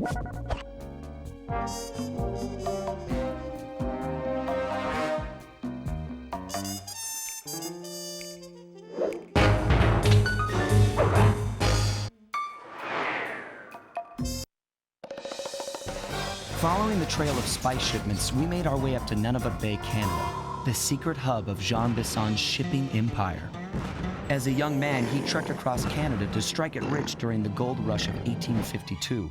Following the trail of spice shipments, we made our way up to Nunavut Bay, Canada, the secret hub of Jean Bison's shipping empire. As a young man, he trekked across Canada to strike it rich during the gold rush of 1852.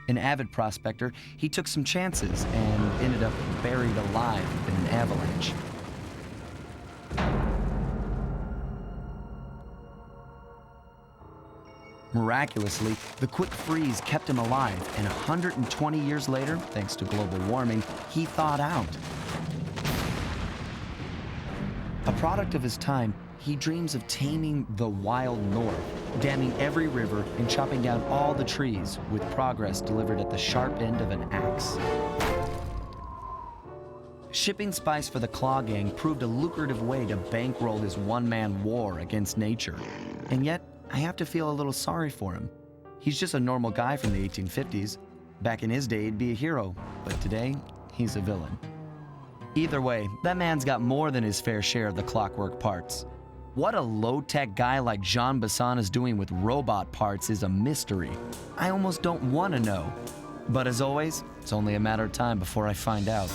An avid prospector, he took some chances and ended up buried alive in an avalanche. Miraculously, the quick freeze kept him alive, and 120 years later, thanks to global warming, he thawed out. A product of his time, he dreams of taming the wild north, damming every river and chopping down all the trees, with progress delivered at the sharp end of an axe. Shipping spice for the Claw Gang proved a lucrative way to bankroll his one-man war against nature. And yet, I have to feel a little sorry for him. He's just a normal guy from the 1850s. Back in his day, he'd be a hero, but today, he's a villain. Either way, that man's got more than his fair share of the clockwork parts. What a low-tech guy like Jean Bison is doing with robot parts is a mystery. I almost don't want to know. But as always, it's only a matter of time before I find out.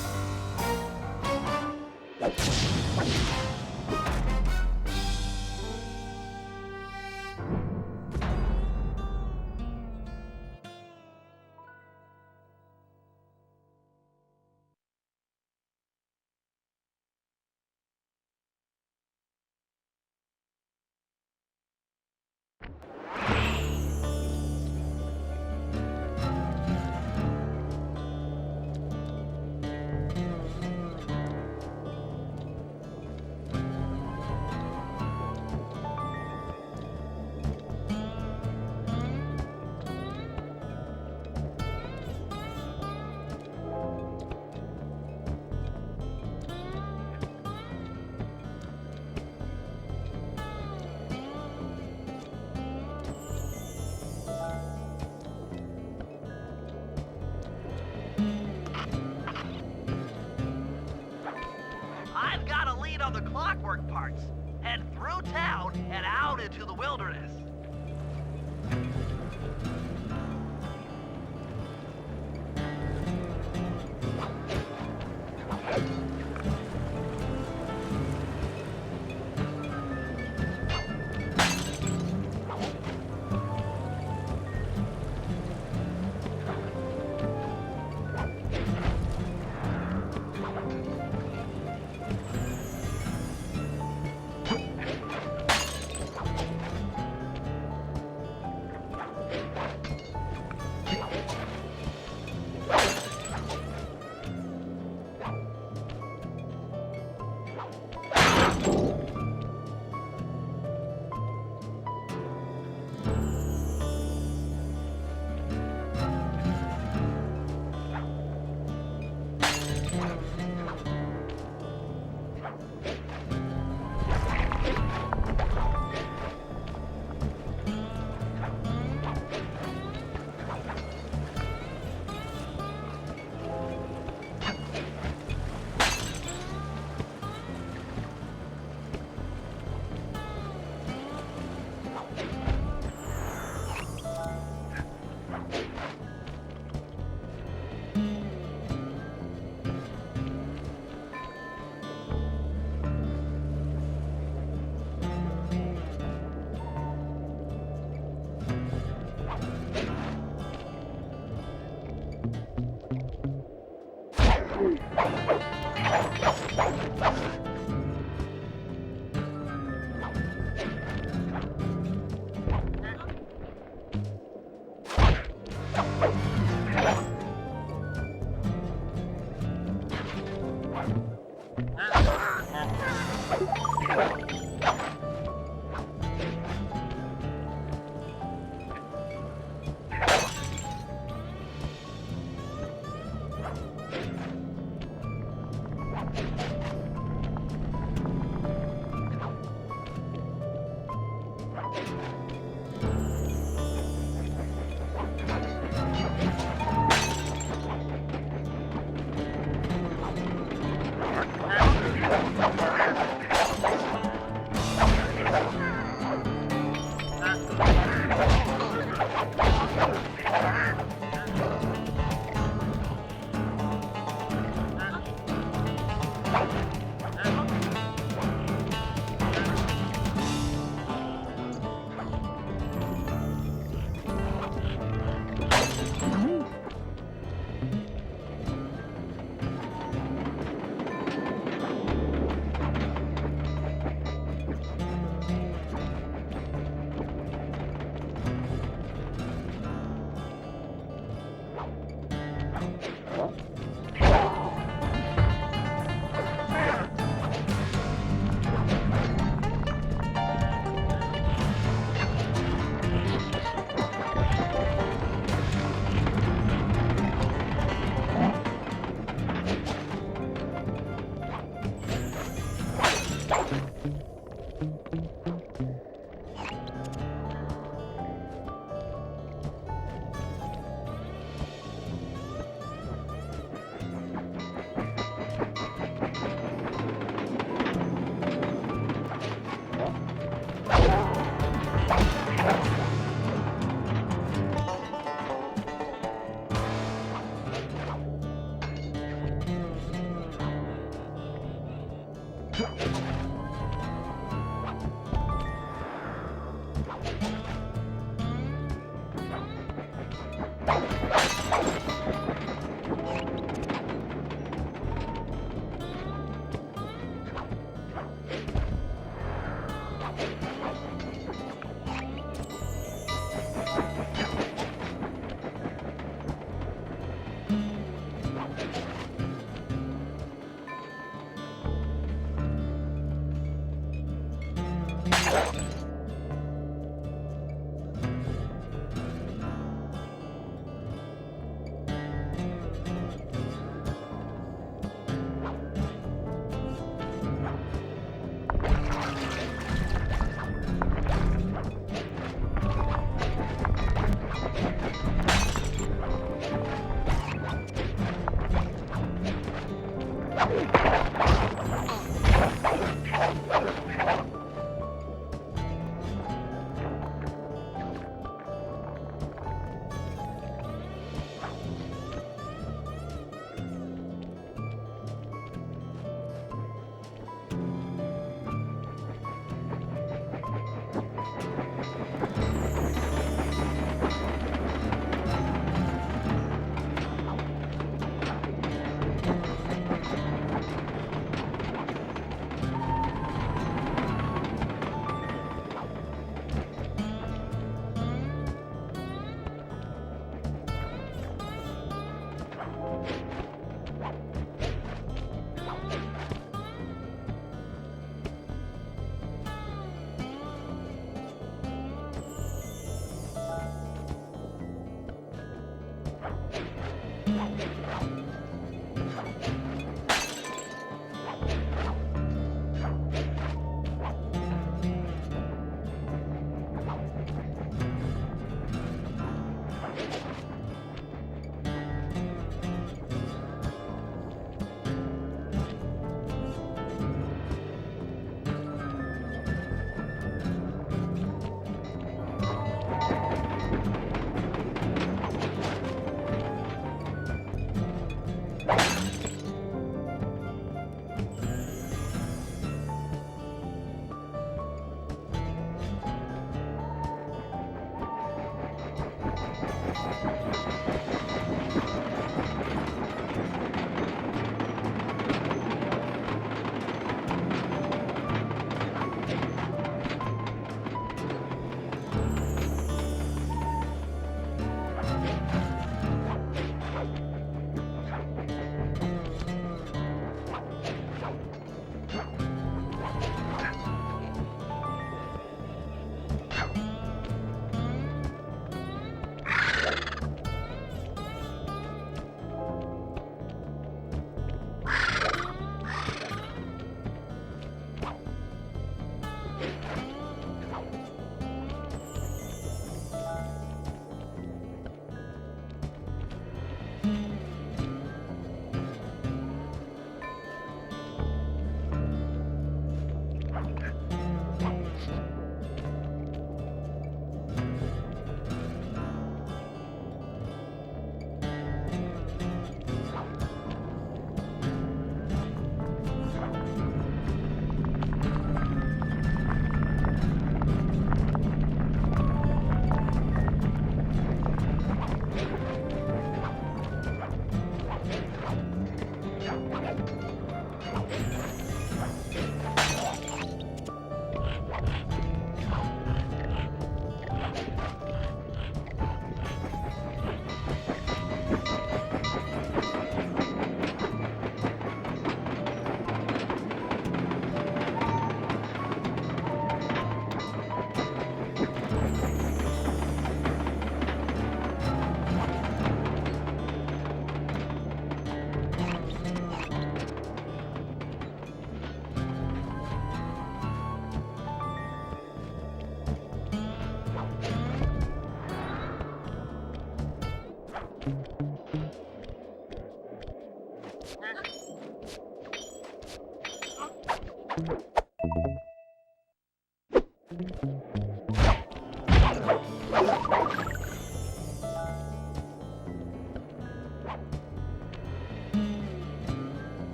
I've got a lead on the clockwork parts. Head through town and out into the wilderness.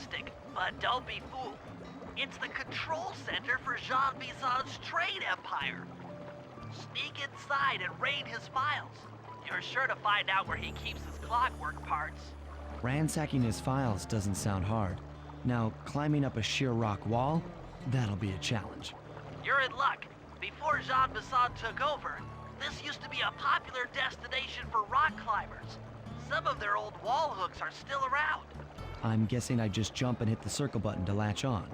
rustic, but don't be fooled. It's the control center for Jean Bison's trade empire. Sneak inside and raid his files. You're sure to find out where he keeps his clockwork parts. Ransacking his files doesn't sound hard. Now, climbing up a sheer rock wall? That'll be a challenge. You're in luck. Before Jean Bison took over, this used to be a popular destination for rock climbers. Some of their old wall hooks are still around. I'm guessing I just jump and hit the circle button to latch on.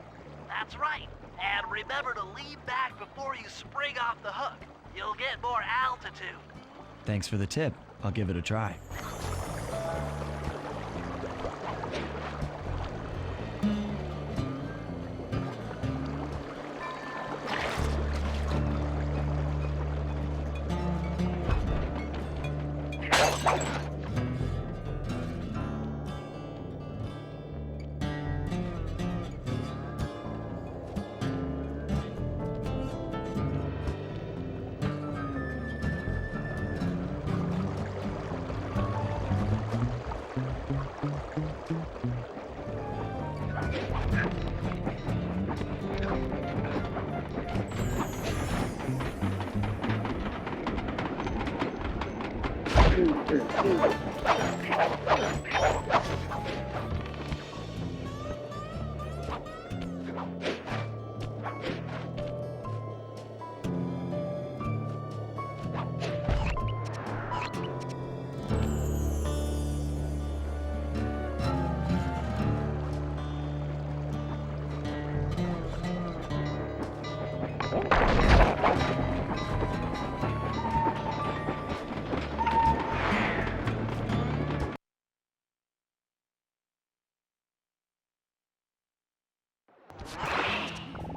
That's right. And remember to lean back before you spring off the hook. You'll get more altitude. Thanks for the tip. I'll give it a try.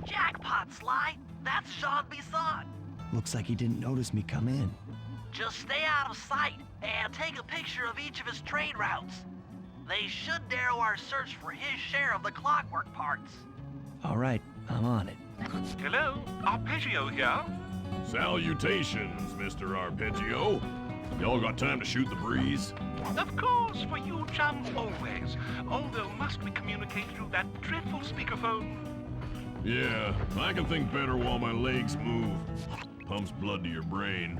Jackpot, Sly. That's Jean Bison. Looks like he didn't notice me come in. Just stay out of sight and take a picture of each of his trade routes. They should narrow our search for his share of the clockwork parts. All right, I'm on it. Hello, Arpeggio here. Salutations, Mr. Arpeggio. Y'all got time to shoot the breeze? Of course, for you chums always. Although must we communicate through that dreadful speakerphone? Yeah, I can think better while my legs move. Pumps blood to your brain.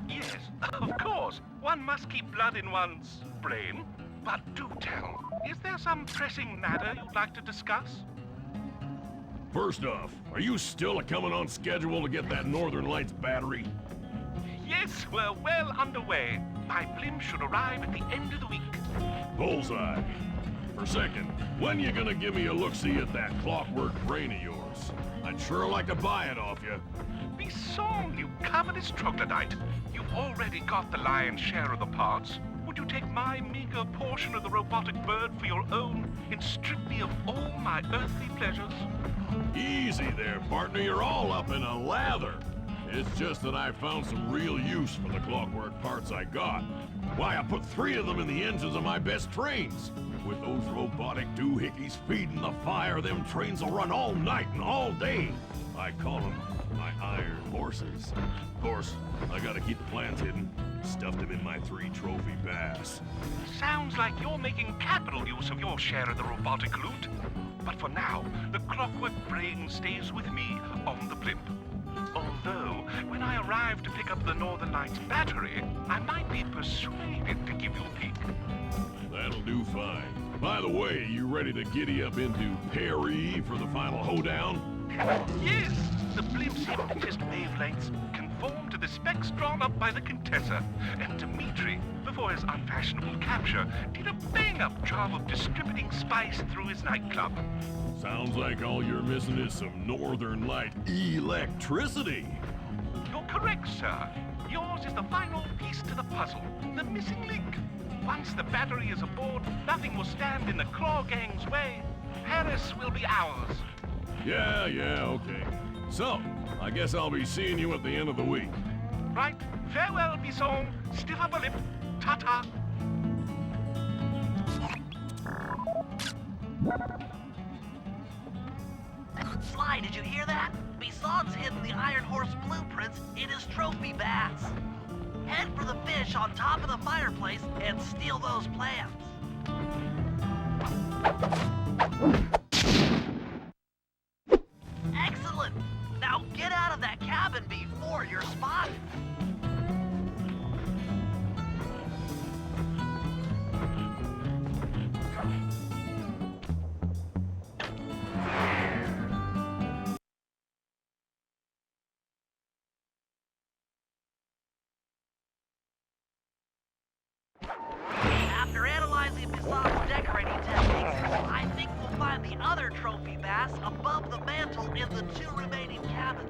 Yes, of course. One must keep blood in one's brain. But do tell, is there some pressing matter you'd like to discuss? First off, are you still a coming on schedule to get that Northern Lights battery? Yes, we're well underway. My blimp should arrive at the end of the week. Bullseye. For second, when you gonna give me a look-see at that clockwork brain of yours? I'd sure like to buy it off you. Bison, you covetous troglodyte. You've already got the lion's share of the parts. Would you take my meager portion of the robotic bird for your own and strip me of all my earthly pleasures? Easy there, partner. You're all up in a lather. It's just that I found some real use for the clockwork parts I got. Why, I put 3 of them in the engines of my best trains. With those robotic doohickeys feeding the fire, them trains will run all night and all day. I call them my iron horses. Of course, I gotta keep the plans hidden. Stuffed them in my 3 trophy bass. Sounds like you're making capital use of your share of the robotic loot. But for now, the clockwork brain stays with me on the blimp. Although, when I arrive to pick up the Northern Lights battery, I might be persuaded to give you a peek. That'll do fine. By the way, you ready to giddy up into Perry for the final hoedown? Yes, the blimp's hypnotist wavelengths conform to the specs drawn up by the Contessa, and Dimitri, before his unfashionable capture, did a bang-up job of distributing spice through his nightclub. Sounds like all you're missing is some Northern Light electricity. You're correct, sir. Yours is the final piece to the puzzle, the missing link. Once the battery is aboard, nothing will stand in the Claw Gang's way. Paris will be ours. Yeah, okay. So, I guess I'll be seeing you at the end of the week. Right. Farewell, Bison. Stiff upper lip. Ta-ta. Sly, did you hear that? Bison's hidden the Iron Horse blueprints in his trophy bass. Head for the fish on top of the fireplace and steal those plans. Excellent! Now get out of that cabin before you're spotted. After analyzing Bison's decorating techniques, I think we'll find the other trophy bass above the mantle in the 2 remaining cabins.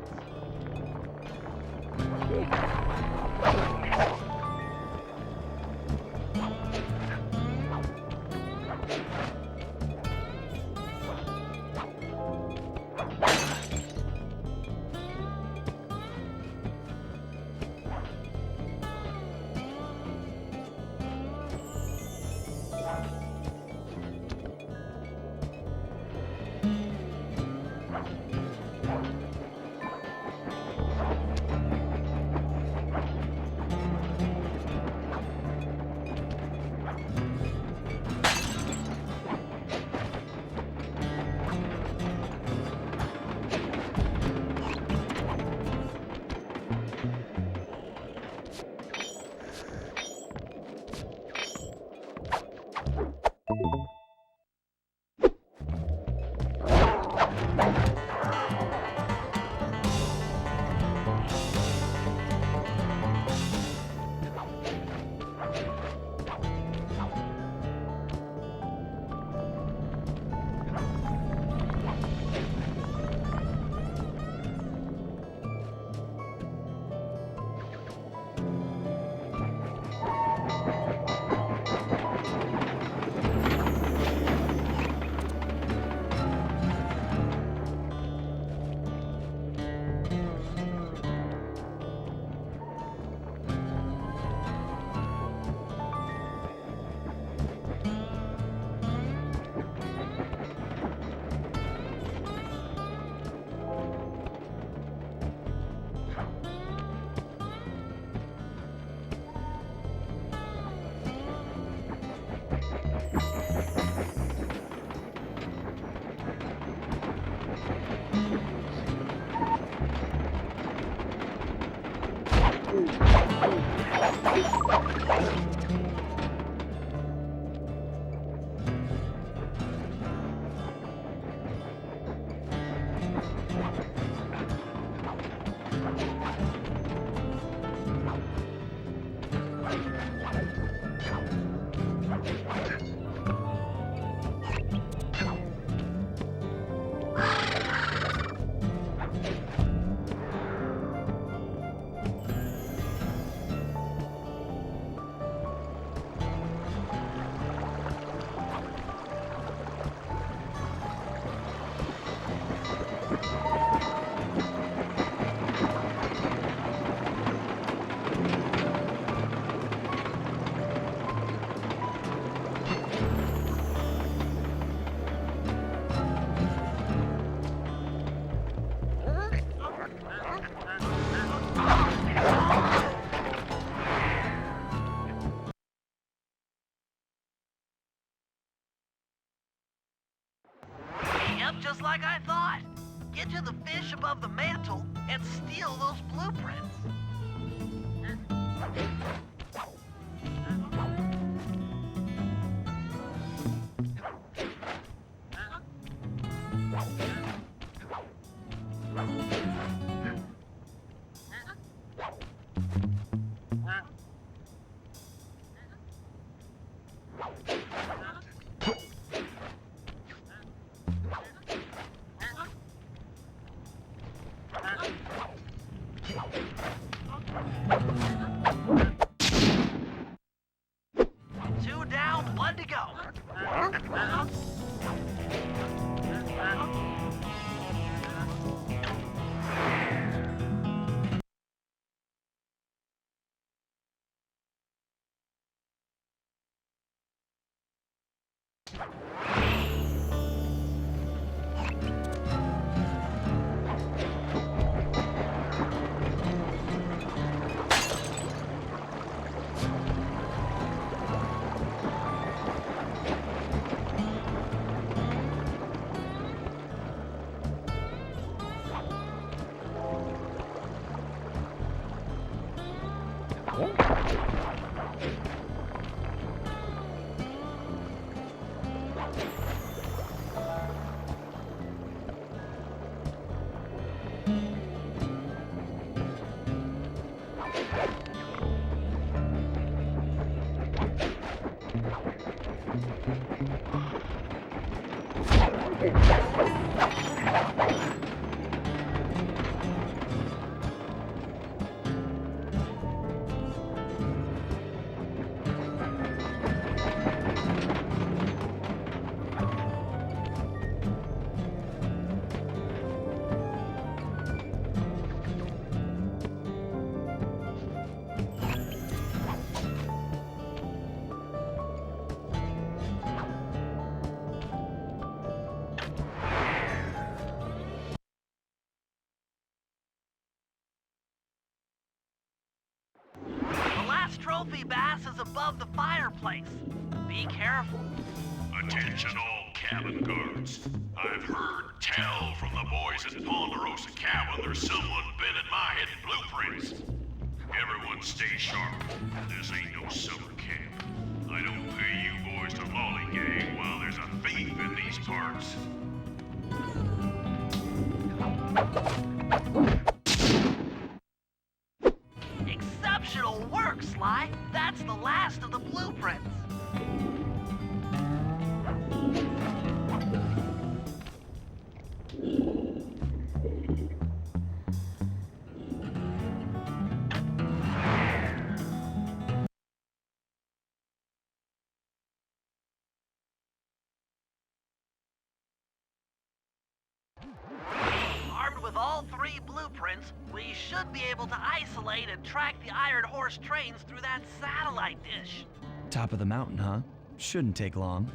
Just like I thought. Get to the fish above the mantle and steal those blueprints. Two down, one to go. The last trophy bass is above the fireplace. Be careful. Attention all cabin guards. I've heard tell from the boys at Ponderosa Cabin there's someone been at my hidden blueprints. Everyone stay sharp. This ain't no summer camp. I don't pay you boys to lollygag while there's a thief in these parts. Exceptional work, Sly. That's the last of the blueprints. Armed with all three blueprints, we should be able to isolate and track the Iron Horse trains through that satellite dish. Top of the mountain, huh? Shouldn't take long.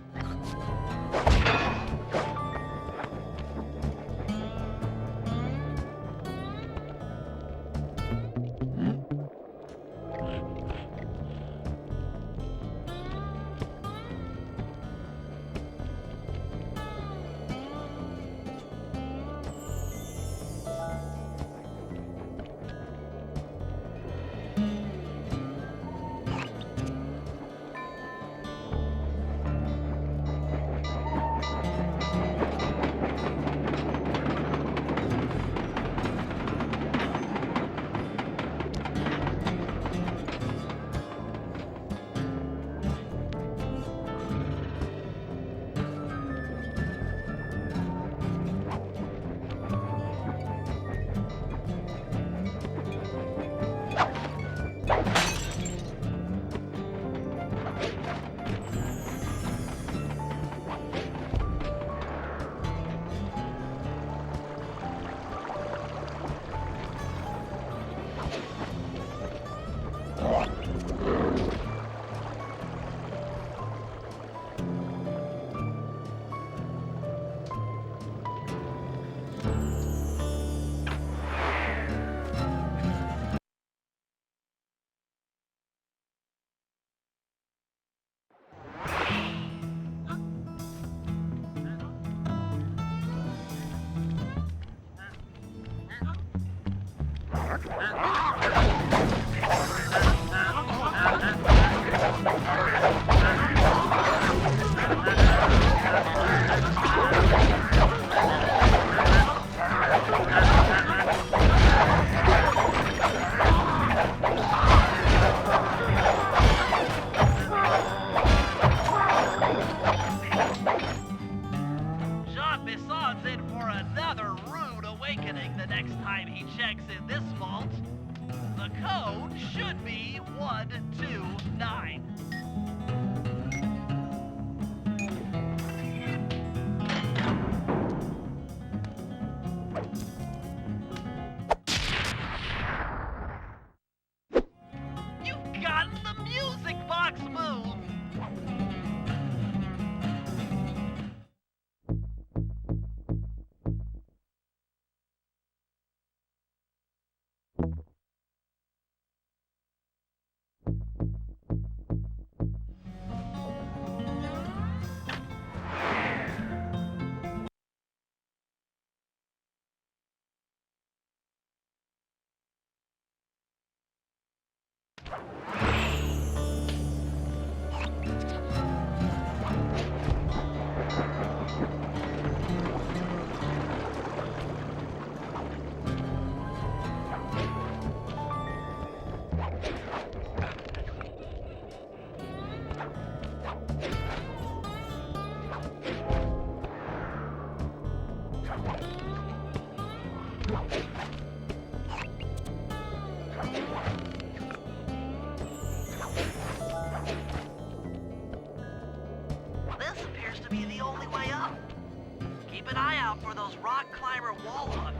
Keep an eye out for those rock climber wall hooks.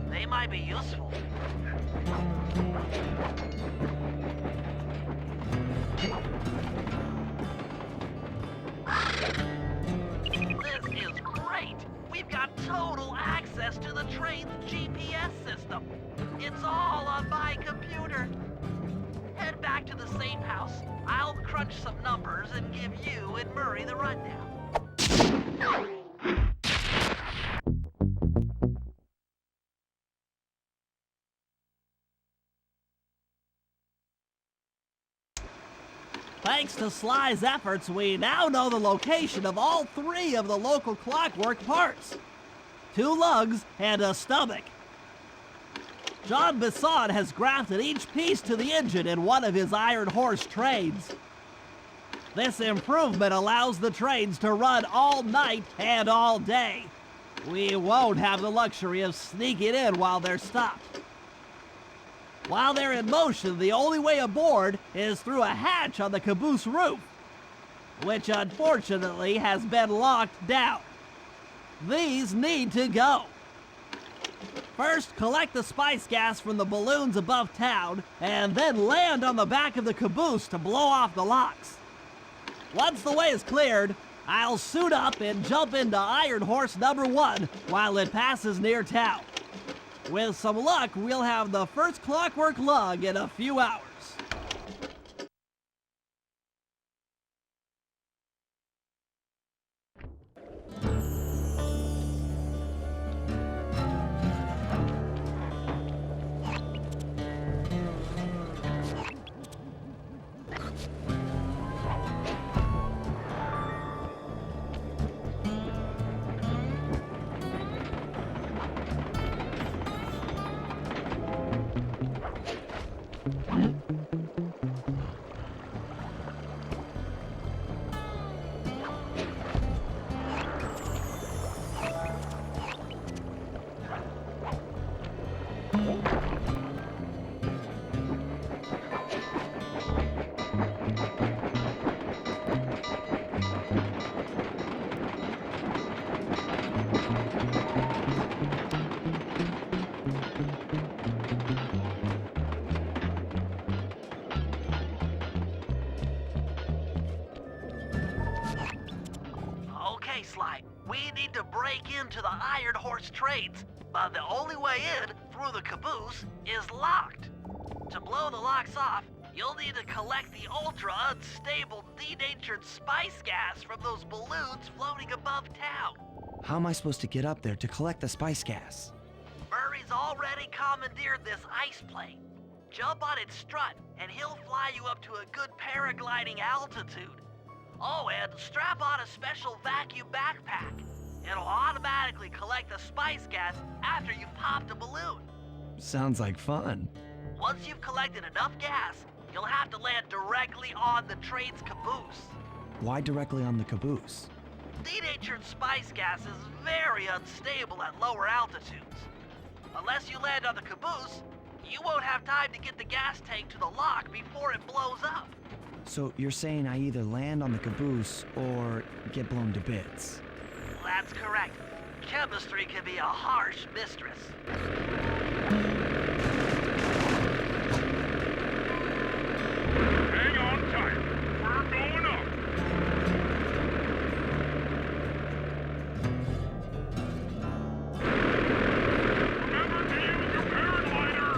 They might be useful. This is great! We've got total access to the train's GPS system. It's all on my computer. Head back to the safe house. I'll crunch some numbers and give you and Murray the rundown. Thanks to Sly's efforts, we now know the location of all 3 of the local clockwork parts. 2 lugs and a stomach. John Bison has grafted each piece to the engine in one of his iron horse trains. This improvement allows the trains to run all night and all day. We won't have the luxury of sneaking in while they're stopped. While they're in motion, the only way aboard is through a hatch on the caboose roof, which unfortunately has been locked down. These need to go. First, collect the spice gas from the balloons above town, and then land on the back of the caboose to blow off the locks. Once the way is cleared, I'll suit up and jump into Iron Horse number 1 while it passes near town. With some luck, we'll have the first clockwork lug in a few hours. Okay, Sly, we need to break into the Iron Horse trains, but the only way in, through the caboose, is locked. To blow the locks off, you'll need to collect the ultra-unstable, denatured spice gas from those balloons floating above town. How am I supposed to get up there to collect the spice gas? Murray's already commandeered this ice plane. Jump on its strut, and he'll fly you up to a good paragliding altitude. Oh, and strap on a special vacuum backpack. It'll automatically collect the spice gas after you've popped a balloon. Sounds like fun. Once you've collected enough gas, you'll have to land directly on the train's caboose. Why directly on the caboose? Denatured spice gas is very unstable at lower altitudes. Unless you land on the caboose, you won't have time to get the gas tank to the lock before it blows up. So you're saying I either land on the caboose or get blown to bits? That's correct. Chemistry can be a harsh mistress. Hang on tight. We're going up. Remember to use your paraglider.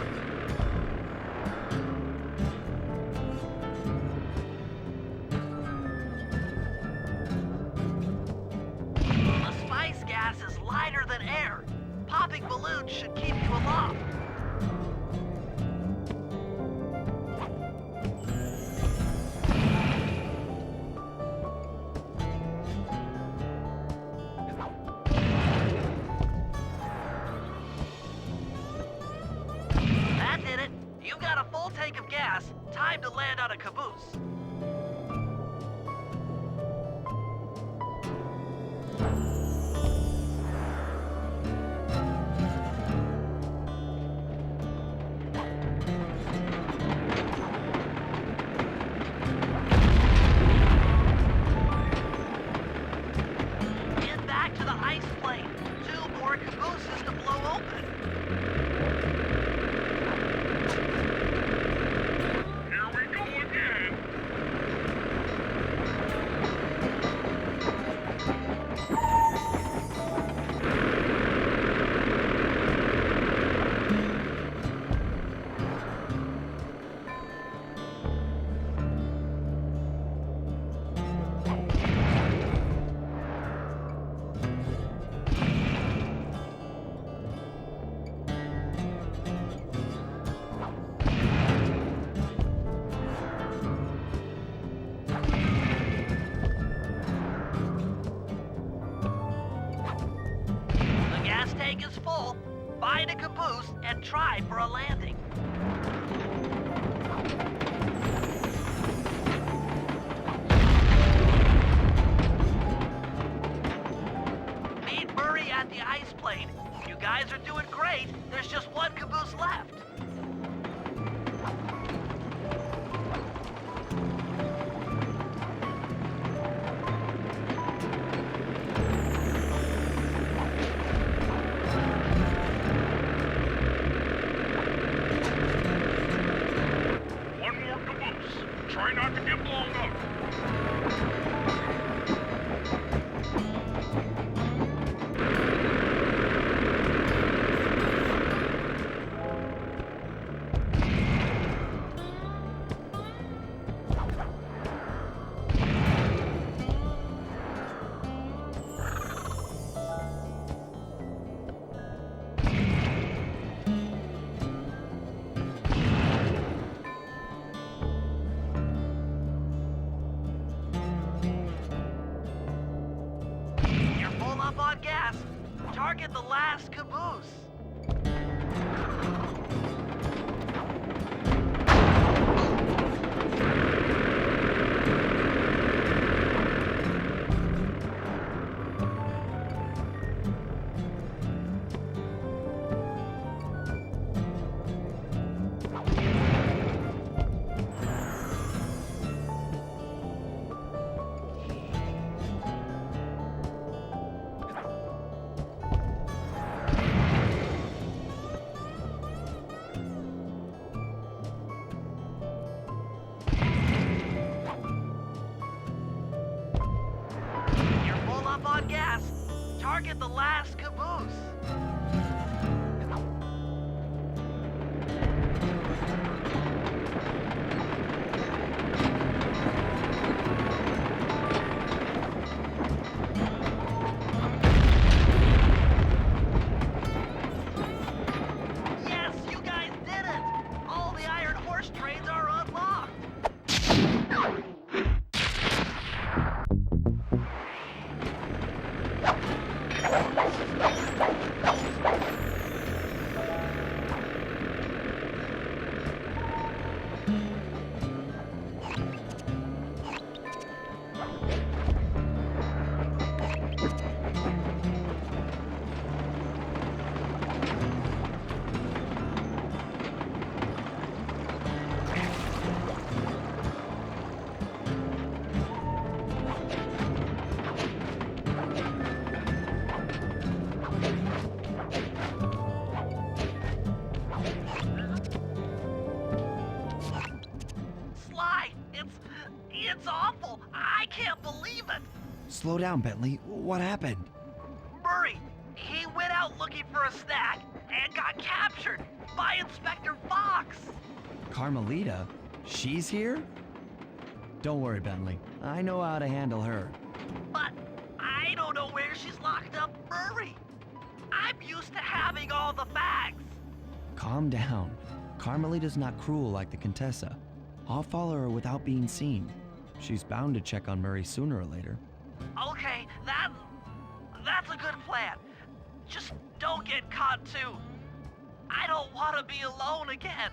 The spice gas is lighter than air. Popping balloons should keep you aloft. That did it. You've got a full tank of gas. Time to land on a caboose. find a caboose and try for a landing. Meet Murray at the ice plane. You guys are doing great. There's just one caboose left. One more caboose. Try not to get blown up. You're full up on gas. Target the last caboose. You're full up on gas. Target the last caboose. Yes, you guys did it! All the Iron Horse trains are unlocked. Sly, it's awful. I can't believe it. Slow down, Bentley. What happened? Murray, he went out looking for a snack and got captured by Inspector Fox. Carmelita? She's here? Don't worry, Bentley. I know how to handle her. But I don't know where she's locked up, Murray. I'm used to having all the facts. Calm down. Carmelita's not cruel like the Contessa. I'll follow her without being seen. She's bound to check on Murray sooner or later. Okay, that's a good plan. Just don't get caught too. I don't want to be alone again.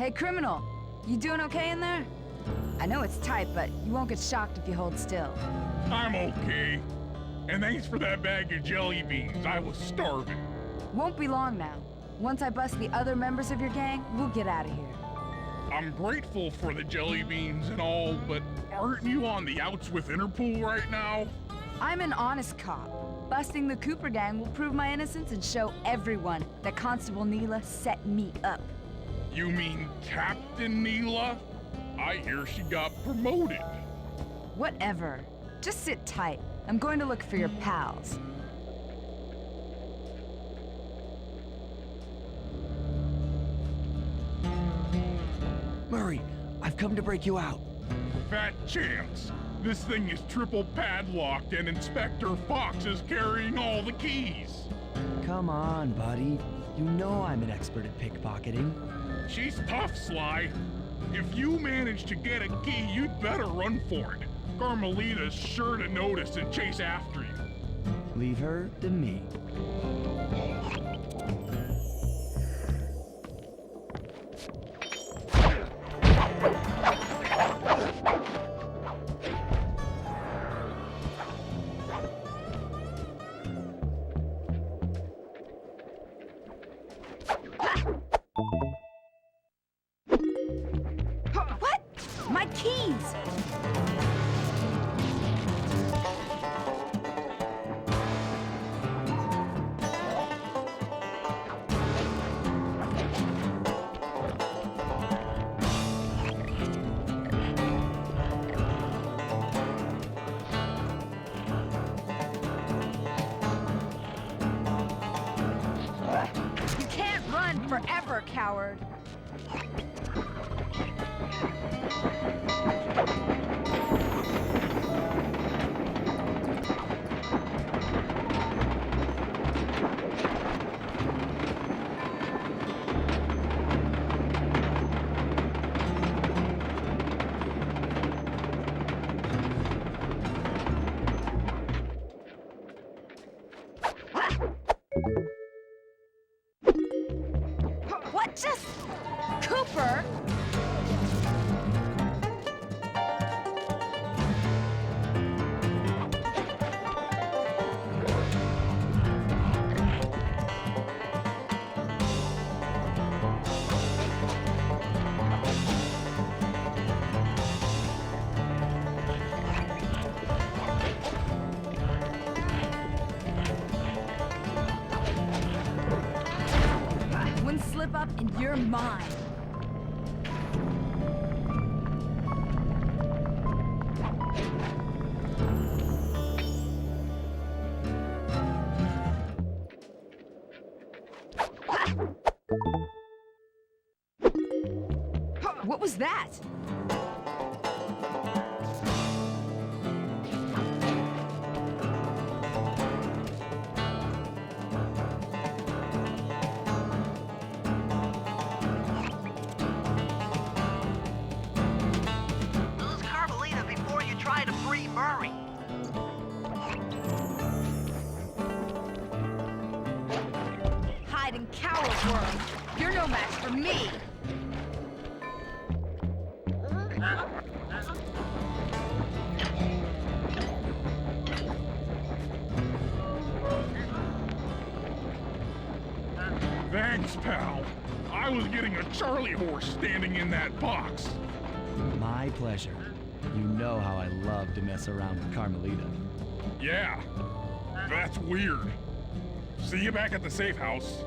Hey, criminal. You doing okay in there? I know it's tight, but you won't get shocked if you hold still. I'm okay. And thanks for that bag of jelly beans. I was starving. Won't be long now. Once I bust the other members of your gang, we'll get out of here. I'm grateful for the jelly beans and all, but aren't you on the outs with Interpol right now? I'm an honest cop. Busting the Cooper gang will prove my innocence and show everyone that Constable Neela set me up. You mean Captain Neela? I hear she got promoted. Whatever. Just sit tight. I'm going to look for your pals. Murray, I've come to break you out. Fat chance. This thing is triple padlocked and Inspector Fox is carrying all the keys. Come on, buddy. You know I'm an expert at pickpocketing. She's tough, Sly. If you manage to get a key, you'd better run for it. Carmelita's sure to notice and chase after you. Leave her to me. What? My keys! You can't run forever, coward. What just... Cooper? One slip up and you're mine. What was that? Lose Carmelita before you try to free Murray. Hide and cower, worm. You're no match for me. Thanks, pal. I was getting a Charlie horse standing in that box. My pleasure. You know how I love to mess around with Carmelita. Yeah, that's weird. See you back at the safe house.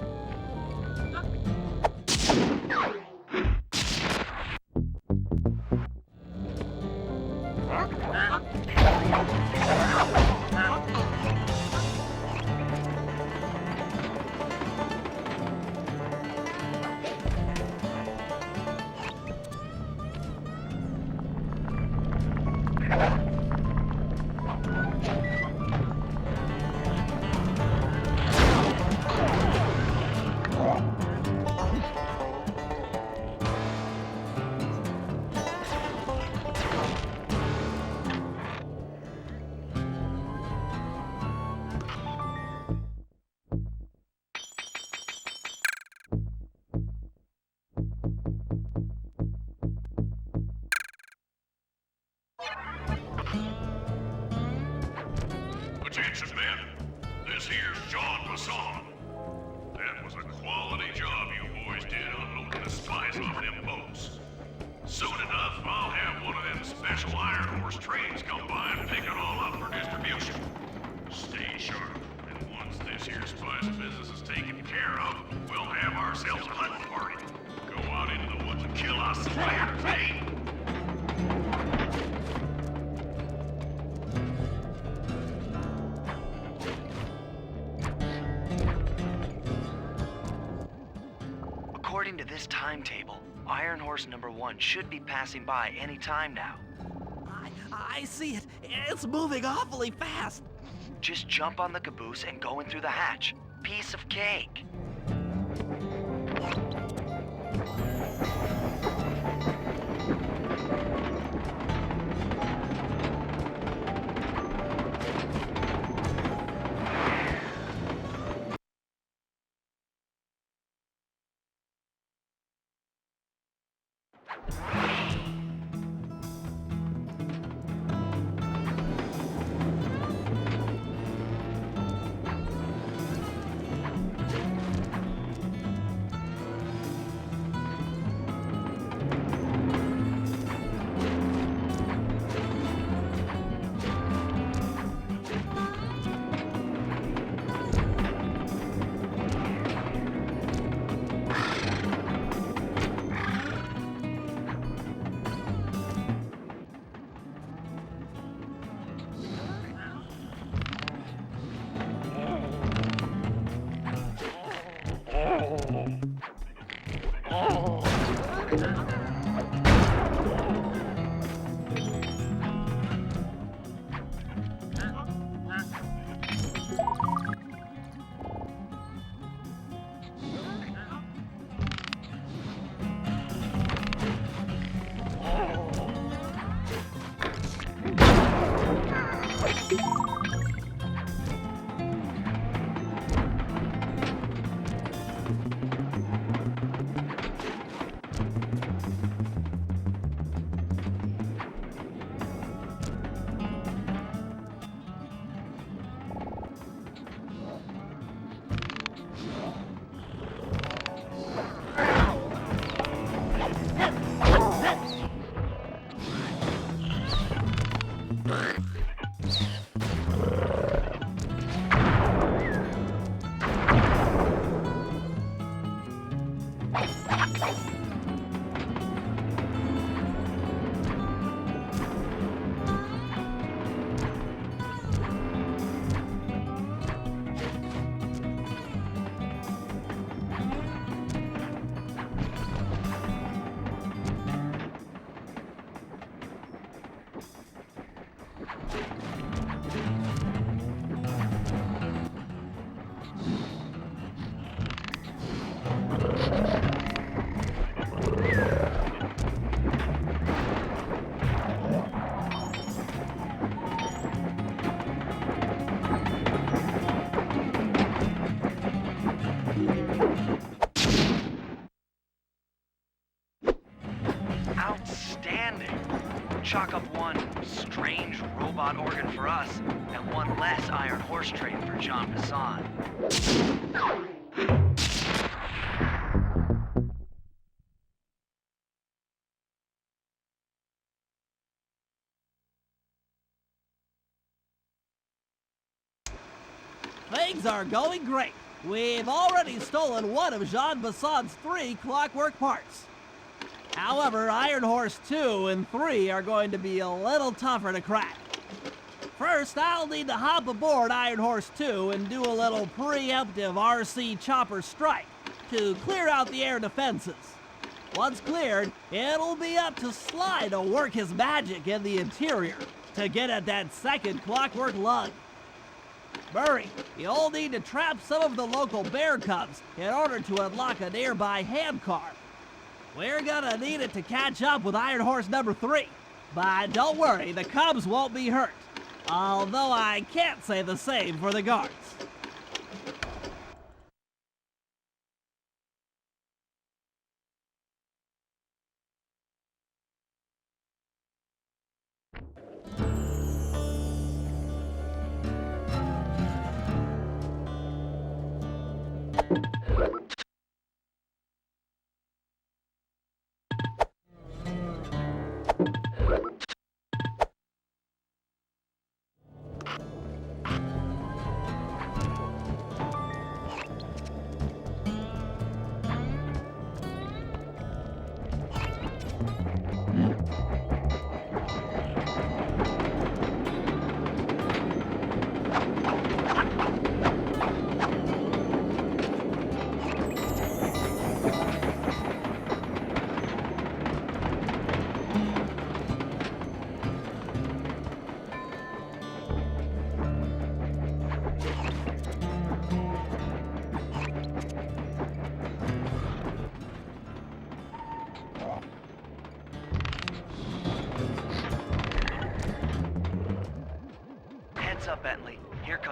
ourselves a little party. Go out into the woods and kill us some bears, eh? According to this timetable, Iron Horse number 1 should be passing by any time now. I see it. It's moving awfully fast. Just jump on the caboose and go in through the hatch. Piece of cake. Chalk up one strange robot organ for us, and one less Iron Horse train for John Bison. Things are going great. We've already stolen one of Jean Bison's 3 clockwork parts. However, Iron Horse 2 and 3 are going to be a little tougher to crack. First, I'll need to hop aboard Iron Horse 2 and do a little preemptive RC chopper strike to clear out the air defenses. Once cleared, it'll be up to Sly to work his magic in the interior to get at that second clockwork lug. Murray, you'll need to trap some of the local bear cubs in order to unlock a nearby handcar. We're gonna need it to catch up with Iron Horse number 3. But don't worry, the cubs won't be hurt. Although I can't say the same for the guards.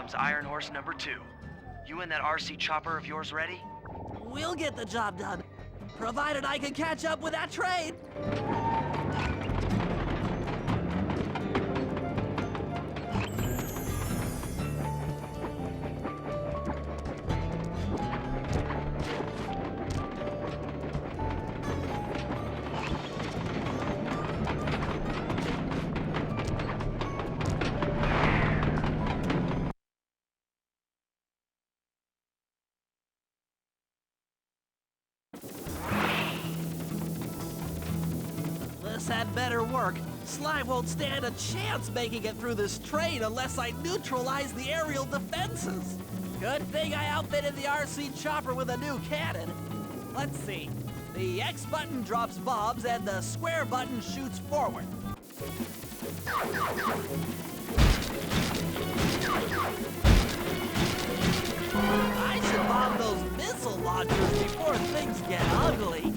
comes Iron Horse number 2. You and that RC chopper of yours ready? We'll get the job done, provided I can catch up with that train. This had better work. Sly won't stand a chance making it through this train unless I neutralize the aerial defenses. Good thing I outfitted the RC chopper with a new cannon. Let's see. The X button drops bombs and the square button shoots forward. I should bomb those missile launchers before things get ugly.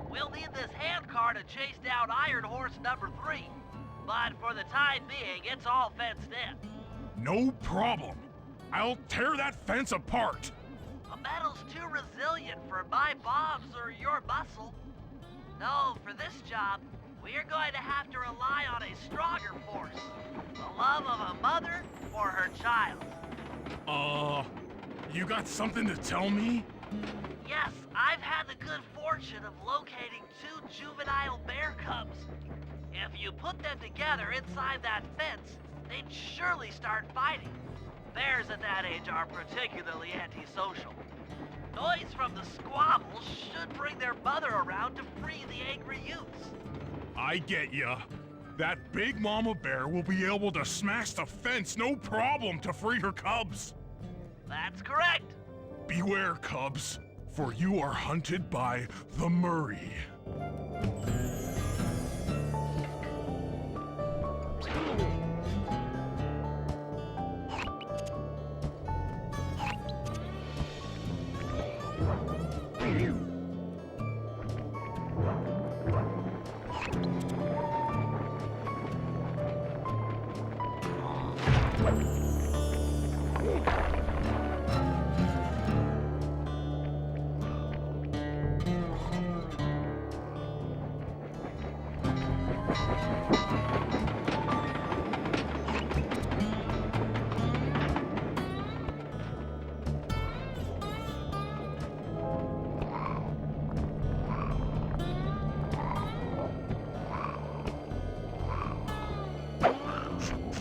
We'll need this handcar to chase down Iron Horse number 3. But for the time being, it's all fenced in. No problem. I'll tear that fence apart. The metal's too resilient for my bombs or your muscle. No, for this job, we're going to have to rely on a stronger force. The love of a mother or her child. You got something to tell me? Yes, I've had the good fortune of locating 2 juvenile bear cubs. If you put them together inside that fence, they'd surely start fighting. Bears at that age are particularly antisocial. Noise from the squabbles should bring their mother around to free the angry youths. I get ya. That big mama bear will be able to smash the fence no problem to free her cubs. That's correct. Beware, cubs, for you are hunted by the Murray.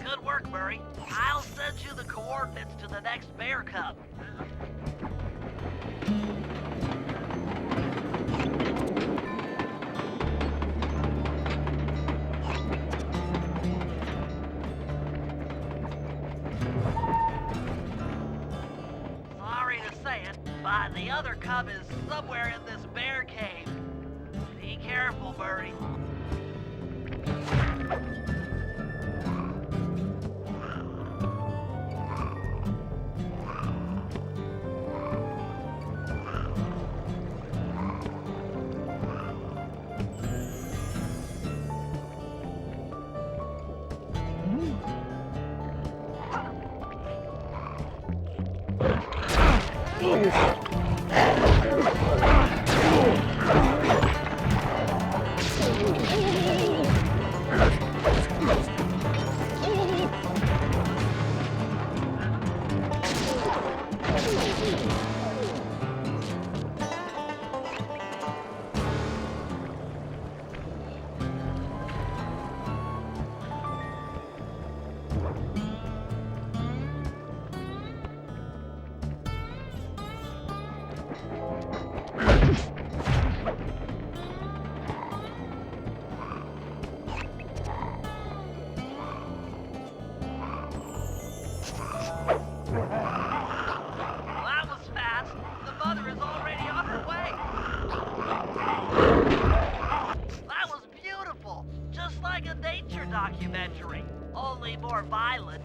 Good work, Murray. I'll send you the coordinates to the next bear cub. Sorry to say it, but the other cub is somewhere in this bear cave. Be careful, Murray. That was fast. The mother is already on her way. That was beautiful. Just like a nature documentary, only more violent.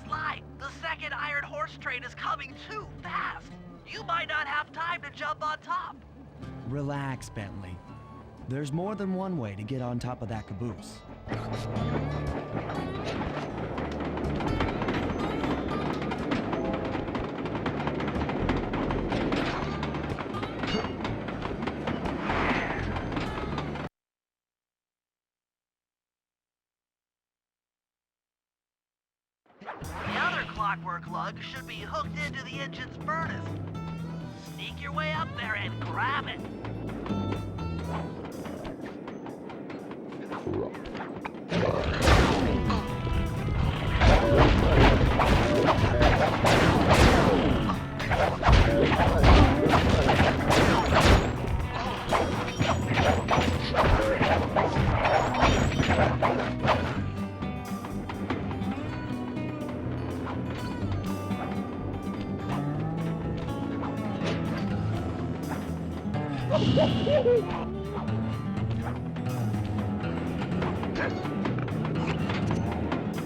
Sly, the second Iron Horse train is coming too fast. You might not have time to jump on top. Relax, Bentley. There's more than one way to get on top of that caboose. The other clockwork lug should be hooked into the engine's furnace. Sneak your way up there and grab it.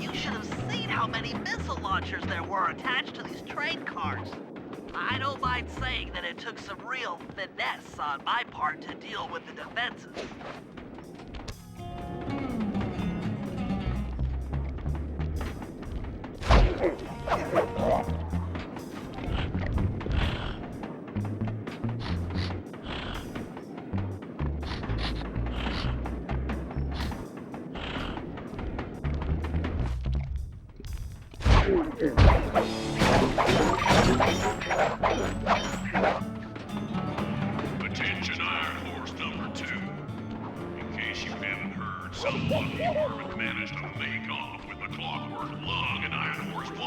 You should have seen how many missile launchers there were attached to these train cars. I don't mind saying that it took some real finesse on my part to deal with the defenses. Attention Iron Horse number 2. In case you haven't heard, someone Harmon managed to make off with the clockwork lung and Iron Horse 1.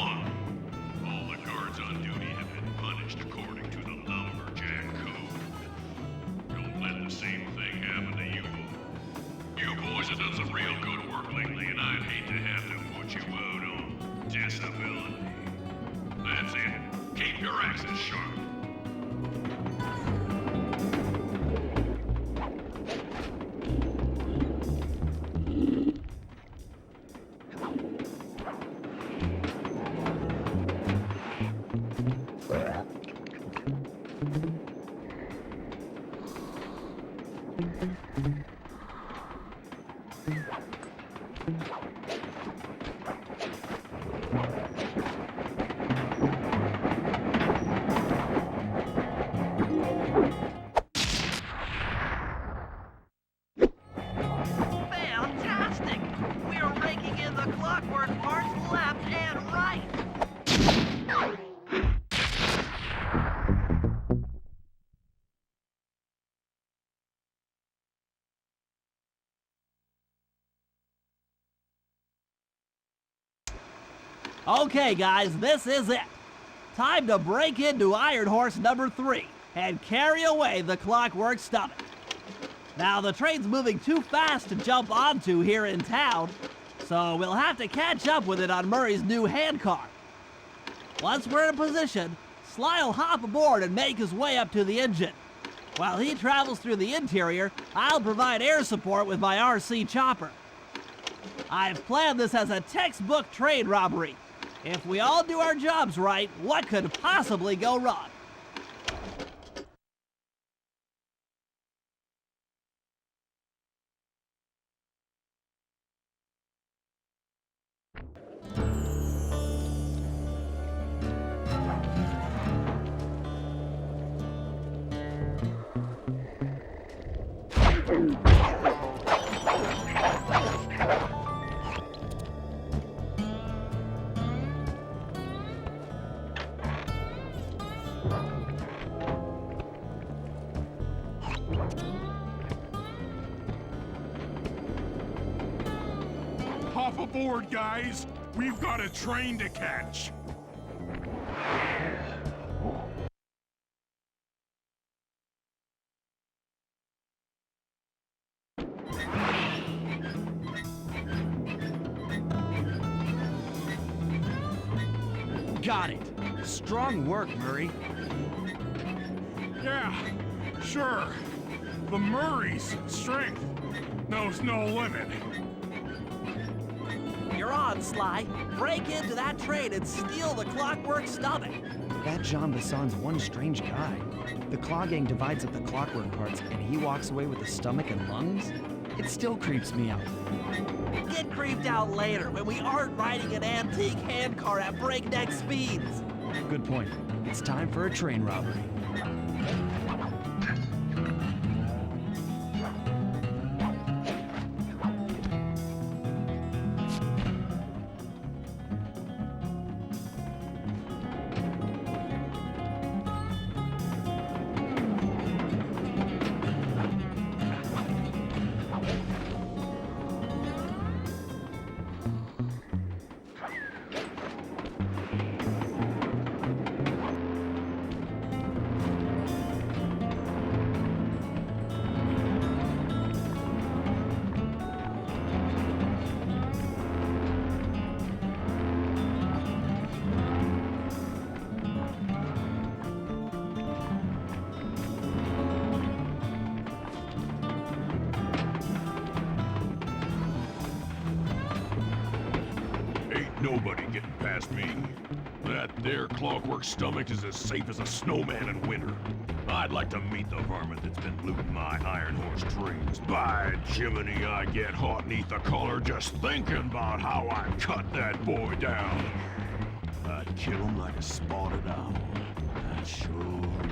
All the guards on duty have been punished according to the lumberjack code. Don't let the same thing happen to you. You boys have done some real good work lately, and I'd hate to have to put you out on disability. That's it. Keep your axes sharp. Fantastic! We're raking in the clockwork parts left and right. Okay, guys, this is it. Time to break into Iron Horse number 3 and carry away the clockwork stomach. Now, the train's moving too fast to jump onto here in town, so we'll have to catch up with it on Murray's new handcar. Once we're in position, Sly'll hop aboard and make his way up to the engine. While he travels through the interior, I'll provide air support with my RC chopper. I've planned this as a textbook train robbery. If we all do our jobs right, what could possibly go wrong? Hop aboard, guys. We've got a train to catch. Got it. Strong work, Murray. Yeah, sure. The Murray's strength knows no limit. You're on, Sly. Break into that train and steal the clockwork stomach. That Jean Bisson's one strange guy. The Claw Gang divides up the clockwork parts, and he walks away with the stomach and lungs? It still creeps me out. Get creeped out later when we aren't riding an antique handcar at breakneck speeds. Good point. It's time for a train robbery. Nobody getting past me. That there clockwork stomach is as safe as a snowman in winter. I'd like to meet the varmint that's been looting my iron horse trains. By Jiminy, I get hot neath the collar just thinking about how I cut that boy down. I'd kill him like a spotted owl. I sure would.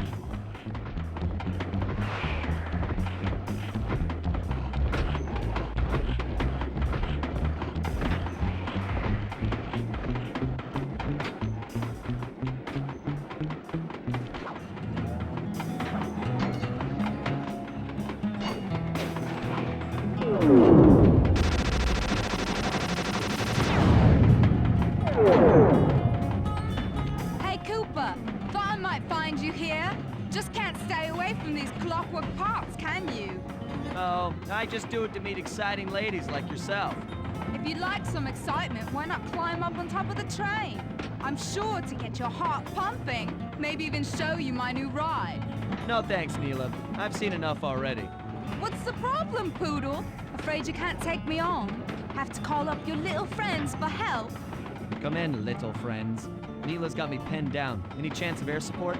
Hey, Cooper. Thought I might find you here. Just can't stay away from these clockwork parts, can you? Oh, I just do it to meet exciting ladies like yourself. If you'd like some excitement, why not climb up on top of the train? I'm sure to get your heart pumping. Maybe even show you my new ride. No thanks, Neela. I've seen enough already. What's the problem, Poodle? Afraid you can't take me on? Have to call up your little friends for help? Come in, little friends. Neela's got me pinned down. Any chance of air support?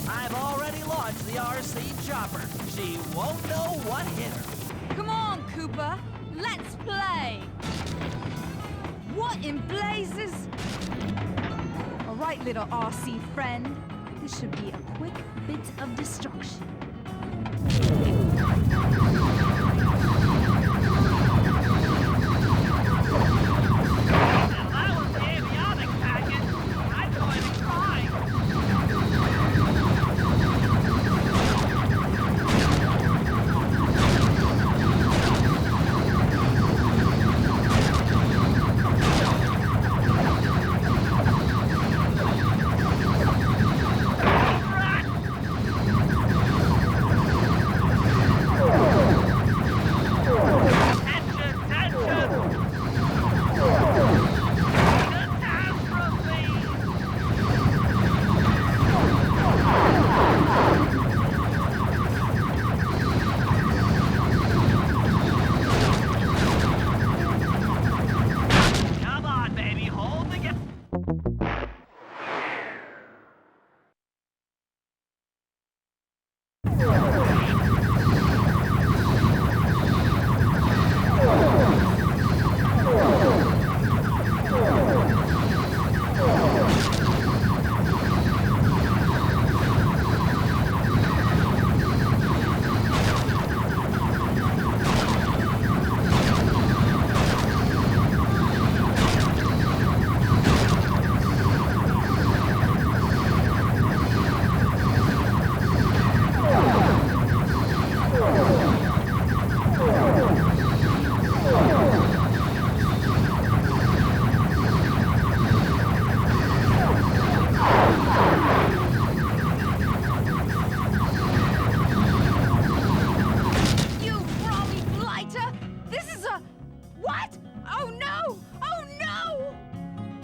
I've already launched the RC chopper. She won't know what hit her. Come on, Cooper. Let's play. What in blazes? All right, little RC friend. This should be a quick bit of destruction.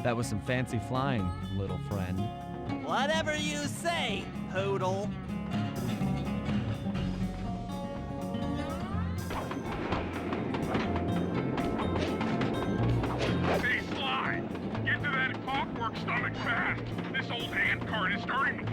That was some fancy flying, little friend. Whatever you say, Poodle. Hey, Sly! Get to that clockwork stomach fast! This old handcart is starting to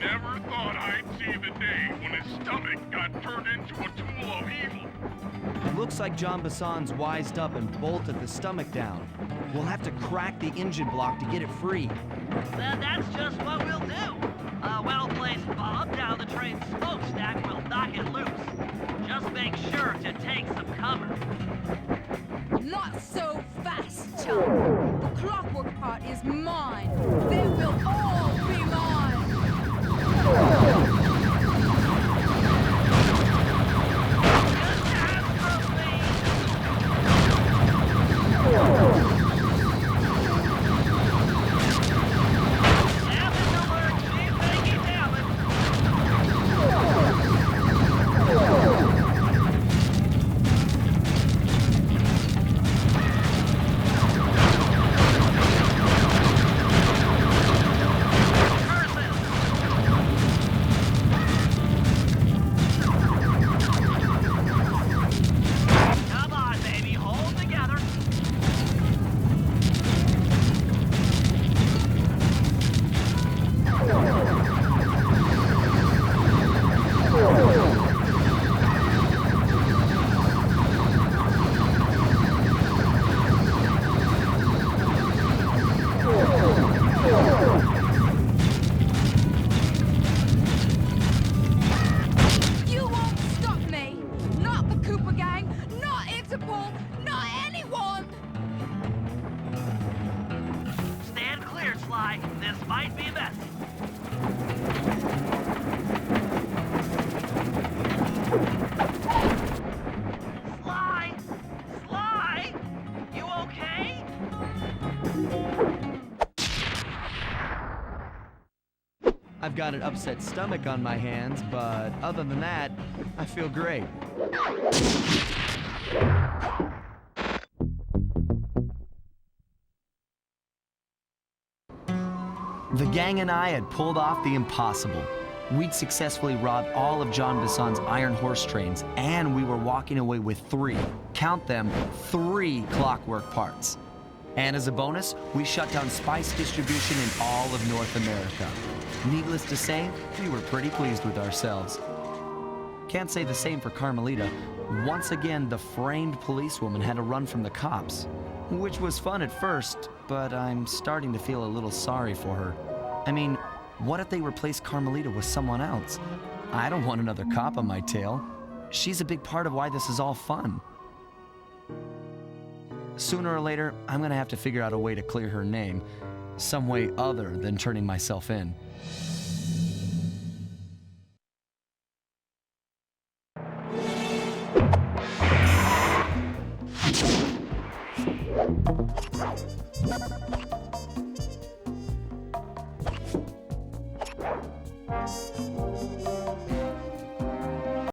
Never thought I'd see the day when his stomach got turned into a tool of evil. Looks like John Bison's wised up and bolted the stomach down. We'll have to crack the engine block to get it free. Then that's just what we'll do. A well-placed bomb down the train's smokestack will knock it loose. Just make sure to take some cover. Not so fast, chum. The clockwork part is mine. They will all be mine. This might be messy. Sly! Sly! You okay? I've got an upset stomach on my hands, but other than that, I feel great. The gang and I had pulled off the impossible. We'd successfully robbed all of John Bison's iron horse trains, and we were walking away with count them, 3 clockwork parts. And as a bonus, we shut down spice distribution in all of North America. Needless to say, we were pretty pleased with ourselves. Can't say the same for Carmelita. Once again, the framed policewoman had to run from the cops, which was fun at first, but I'm starting to feel a little sorry for her. I mean, what if they replaced Carmelita with someone else? I don't want another cop on my tail. She's a big part of why this is all fun. Sooner or later, I'm gonna have to figure out a way to clear her name, some way other than turning myself in.